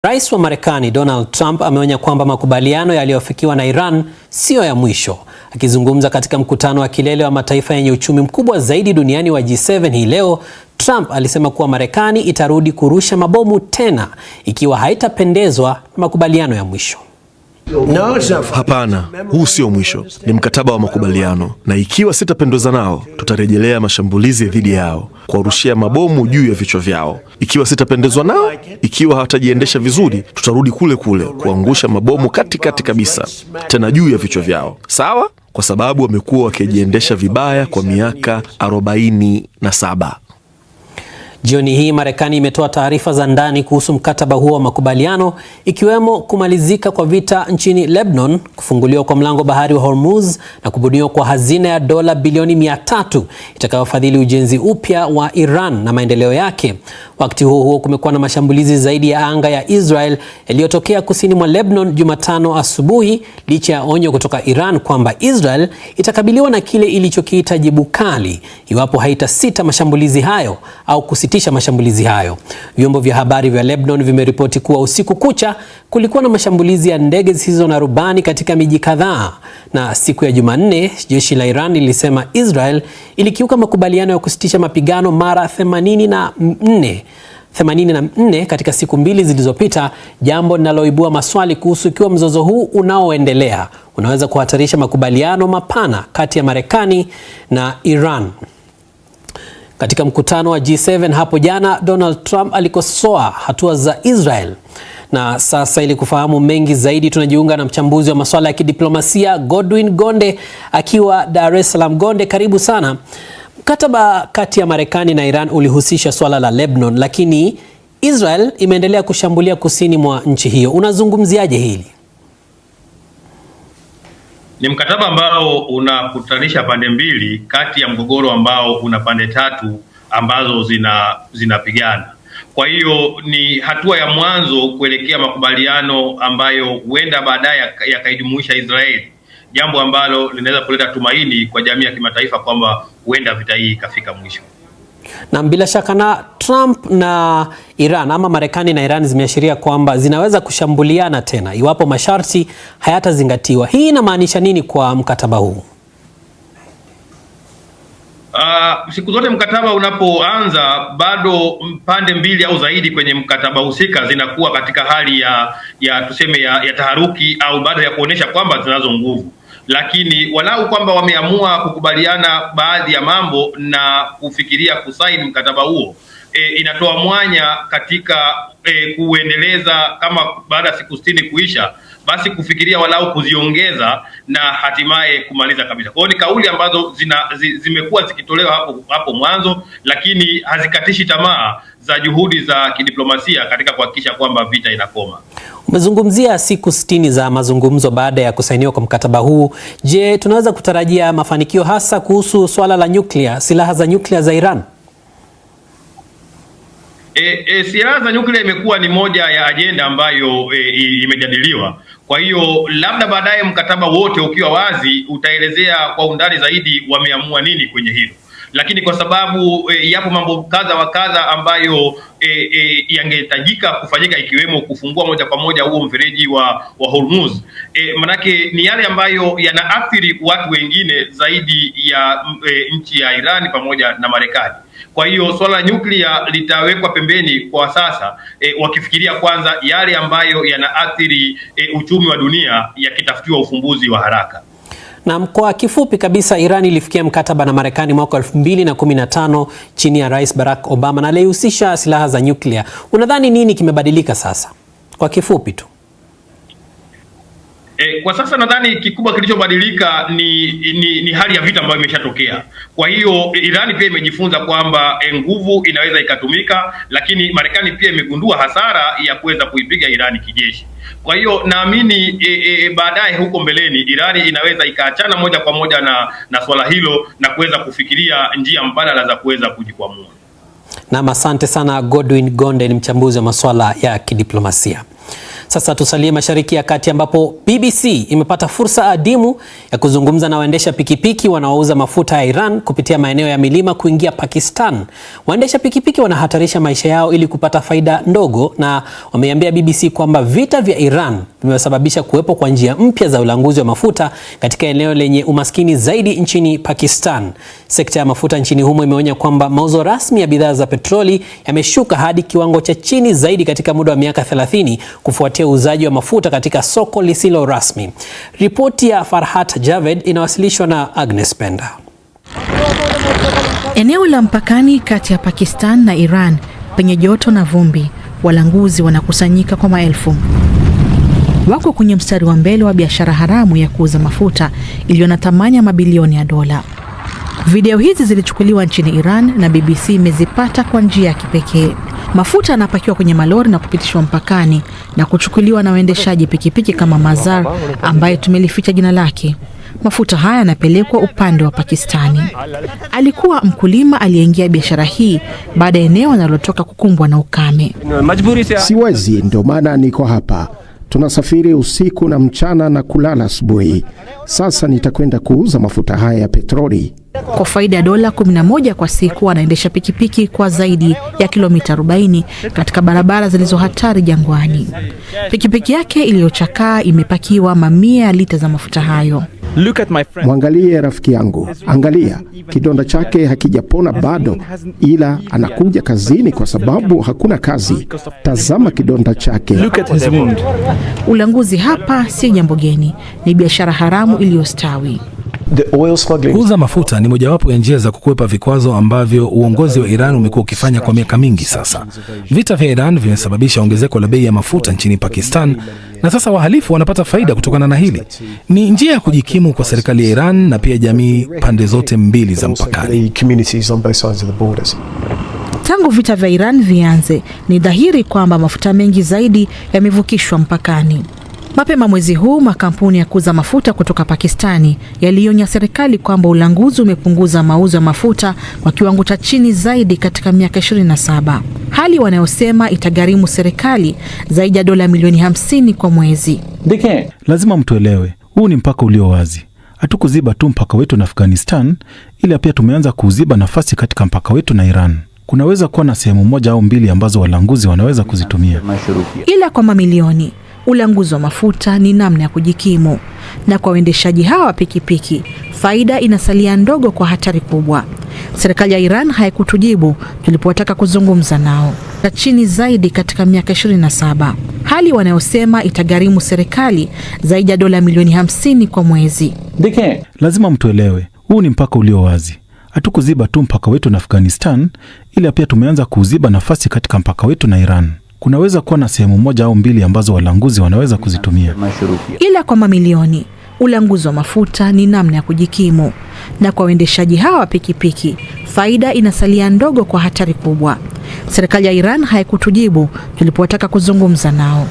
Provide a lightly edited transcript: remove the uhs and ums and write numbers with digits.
Rais wa Marekani Donald Trump ameonya kwamba makubaliano yaliyofikiwa na Iran siyo ya mwisho. Akizungumza katika mkutano wa kilele wa mataifa yenye uchumi mkubwa zaidi duniani wa G7 hii leo, Trump alisema kuwa Marekani itarudi kurusha mabomu tena ikiwa haitapendezwa na makubaliano ya mwisho. Hapana, huu sio mwisho. Ni mkataba wa makubaliano, na ikiwa sitapendezwa nao, tutarejelea mashambulizi dhidi yao, kuwarushia mabomu juu ya vichwa vyao. Ikiwa sitapendezwa nao, ikiwa hawatajiendesha vizuri, tutarudi kule kule kuangusha mabomu katikati kabisa, tena juu ya vichwa vyao. Sawa? Kwa sababu wamekuwa wakijiendesha vibaya kwa miaka 47. Jioni hii Marekani imetoa taarifa za ndani kuhusu mkataba huo wa makubaliano, ikiwemo kumalizika kwa vita nchini Lebanon, kufunguliwa kwa mlango bahari wa Hormuz na kubuniwa kwa hazina ya dola bilioni 300 itakayofadhili ujenzi upya wa Iran na maendeleo yake. Wakati huo huo, kumekuwa na mashambulizi zaidi ya anga ya Israel yaliyotokea kusini mwa Lebanon Jumatano asubuhi, licha ya onyo kutoka Iran kwamba Israel itakabiliwa na kile ilichokiita jibu kali iwapo haitasita mashambulizi hayo au kusitisha mashambulizi hayo. Vyombo vya habari vya Lebanon vimeripoti kuwa usiku kucha kulikuwa na mashambulizi ya ndege zisizo na rubani katika miji kadhaa, na siku ya Jumanne jeshi la Iran lilisema Israel ilikiuka makubaliano ya kusitisha mapigano mara 84 katika siku mbili zilizopita, jambo linaloibua maswali kuhusu ikiwa mzozo huu unaoendelea unaweza kuhatarisha makubaliano mapana kati ya Marekani na Iran. Katika mkutano wa G7 hapo jana, Donald Trump alikosoa hatua za Israel. Na sasa, ili kufahamu mengi zaidi, tunajiunga na mchambuzi wa masuala ya kidiplomasia Godwin Gonde akiwa Dar es Salaam. Gonde, karibu sana. Mkataba kati ya Marekani na Iran ulihusisha swala la Lebanon, lakini Israel imeendelea kushambulia kusini mwa nchi hiyo. Unazungumziaje hili? Ni mkataba ambao unakutanisha pande mbili kati ya mgogoro ambao una pande tatu ambazo zinapigana. Kwa hiyo ni hatua ya mwanzo kuelekea makubaliano ambayo huenda baadaye yakaijumuisha Israeli, jambo ambalo linaweza kuleta tumaini kwa jamii ya kimataifa kwamba huenda vita hii ikafika mwisho. Na bila shaka na Trump na Iran ama Marekani na Iran zimeashiria kwamba zinaweza kushambuliana tena iwapo masharti hayatazingatiwa. Hii inamaanisha nini kwa mkataba huu? Siku zote mkataba unapoanza, bado pande mbili au zaidi kwenye mkataba husika zinakuwa katika hali ya tuseme ya taharuki au bado ya kuonesha kwamba zinazo nguvu, lakini walau kwamba wameamua kukubaliana baadhi ya mambo na kufikiria kusaini mkataba huo, inatoa mwanya katika kuendeleza, kama baada ya siku 60 kuisha, basi kufikiria walau kuziongeza na hatimaye kumaliza kabisa. Kwa hiyo ni kauli ambazo zimekuwa zikitolewa hapo mwanzo, lakini hazikatishi tamaa za juhudi za kidiplomasia katika kuhakikisha kwamba vita inakoma. Umezungumzia siku 60 za mazungumzo baada ya kusainiwa kwa mkataba huu. Je, tunaweza kutarajia mafanikio hasa kuhusu swala la nyuklia, silaha za nyuklia za Iran? Silaha za nyuklia imekuwa ni moja ya ajenda ambayo imejadiliwa. Kwa hiyo labda baadaye mkataba wote ukiwa wazi utaelezea kwa undani zaidi wameamua nini kwenye hilo. Lakini kwa sababu yapo mambo kadha wa kadha ambayo yangehitajika kufanyika, ikiwemo kufungua moja kwa moja huo mfereji wa Hormuz, manake ni yale ambayo yanaathiri watu wengine zaidi ya nchi ya Iran pamoja na Marekani. Kwa hiyo swala la nyuklia litawekwa pembeni kwa sasa, wakifikiria kwanza yale ambayo yanaathiri uchumi wa dunia yakitafutiwa ufumbuzi wa haraka. Na kwa kifupi kabisa, Iran ilifikia mkataba na Marekani mwaka 2015 chini ya Rais Barack Obama na alihusisha silaha za nyuklia. Unadhani nini kimebadilika sasa? Kwa kifupi tu. Kwa sasa nadhani kikubwa kilichobadilika ni hali ya vita ambayo imeshatokea. Kwa hiyo Irani pia imejifunza kwamba nguvu inaweza ikatumika, lakini Marekani pia imegundua hasara ya kuweza kuipiga Irani kijeshi. Kwa hiyo naamini baadaye huko mbeleni Irani inaweza ikaachana moja kwa moja na swala hilo na kuweza kufikiria njia mbadala za kuweza kujikwamua. Na asante sana Godwin Gonde, ni mchambuzi wa masuala ya kidiplomasia. Sasa tusalie Mashariki ya Kati ambapo BBC imepata fursa adimu ya kuzungumza na waendesha pikipiki wanaouza mafuta ya Iran kupitia maeneo ya milima kuingia Pakistan. Waendesha pikipiki wanahatarisha maisha yao ili kupata faida ndogo, na wameambia BBC kwamba vita vya Iran vimesababisha kuwepo kwa njia mpya za ulanguzi wa mafuta katika eneo lenye umaskini zaidi nchini Pakistan. Sekta ya mafuta nchini humo imeonya kwamba mauzo rasmi ya bidhaa za petroli yameshuka hadi kiwango cha chini zaidi katika muda wa miaka 30 kufuatia uuzaji wa mafuta katika soko lisilo rasmi. Ripoti ya Farhat Javed inawasilishwa na Agnes Penda. Eneo la mpakani kati ya Pakistan na Iran penye joto na vumbi, walanguzi wanakusanyika kwa maelfu. Wako kwenye mstari wa mbele wa biashara haramu ya kuuza mafuta iliyo na thamani ya mabilioni ya dola. Video hizi zilichukuliwa nchini Iran na BBC imezipata kwa njia ya kipekee. Mafuta yanapakiwa kwenye malori na kupitishwa mpakani na kuchukuliwa na waendeshaji pikipiki kama Mazar, ambaye tumelificha jina lake. Mafuta haya yanapelekwa upande wa Pakistani. Alikuwa mkulima aliyeingia biashara hii baada ya eneo analotoka kukumbwa na ukame. Siwezi, ndio maana niko hapa. Tunasafiri usiku na mchana na kulala asubuhi. Sasa nitakwenda kuuza mafuta haya ya petroli. Kwa faida ya dola 11 kwa siku, anaendesha pikipiki kwa zaidi ya kilomita 40 katika barabara zilizo hatari jangwani. Pikipiki yake iliyochakaa imepakiwa mamia ya lita za mafuta hayo. Mwangalie rafiki yangu, angalia, kidonda chake hakijapona bado, ila anakuja kazini kwa sababu hakuna kazi. Tazama kidonda chake. Ulanguzi hapa si jambo geni, ni biashara haramu iliyostawi. Kuuza mafuta ni mojawapo ya njia za kukwepa vikwazo ambavyo uongozi wa Iran umekuwa ukifanya kwa miaka mingi sasa. Vita vya Iran vimesababisha ongezeko la bei ya mafuta nchini Pakistan, na sasa wahalifu wanapata faida kutokana na hili. Ni njia ya kujikimu kwa serikali ya Iran na pia jamii pande zote mbili za mpakani. Tangu vita vya Iran vianze, ni dhahiri kwamba mafuta mengi zaidi yamevukishwa mpakani. Mapema mwezi huu, makampuni ya kuuza mafuta kutoka Pakistani yalionya serikali kwamba ulanguzi umepunguza mauzo ya mafuta kwa kiwango cha chini zaidi katika miaka 27. Hali wanayosema itagharimu serikali zaidi ya dola milioni 50 kwa mwezi. Lazima mtuelewe, huu ni mpaka ulio wazi. Hatukuziba tu mpaka wetu na Afghanistan, ila pia tumeanza kuziba nafasi katika mpaka wetu na Iran. Kunaweza kuwa na sehemu moja au mbili ambazo walanguzi wanaweza kuzitumia. Ila kwa mamilioni, ulanguzi wa mafuta ni namna ya kujikimu, na kwa waendeshaji hawa pikipiki, faida inasalia ndogo kwa hatari kubwa. Serikali ya Iran haikutujibu tulipotaka kuzungumza nao. Na chini zaidi katika miaka 27. Hali wanayosema itagharimu serikali zaidi ya dola milioni 50 kwa mwezi. Lazima mtuelewe, huu ni mpaka ulio wazi. Hatukuziba tu mpaka wetu na Afghanistan, ila pia tumeanza kuziba nafasi katika mpaka wetu na Iran. Kunaweza kuwa na sehemu moja au mbili ambazo walanguzi wanaweza kuzitumia. Ila kwa mamilioni, ulanguzi wa mafuta ni namna ya kujikimu, na kwa waendeshaji hawa pikipiki, faida inasalia ndogo kwa hatari kubwa. Serikali ya Iran haikutujibu tulipotaka kuzungumza nao.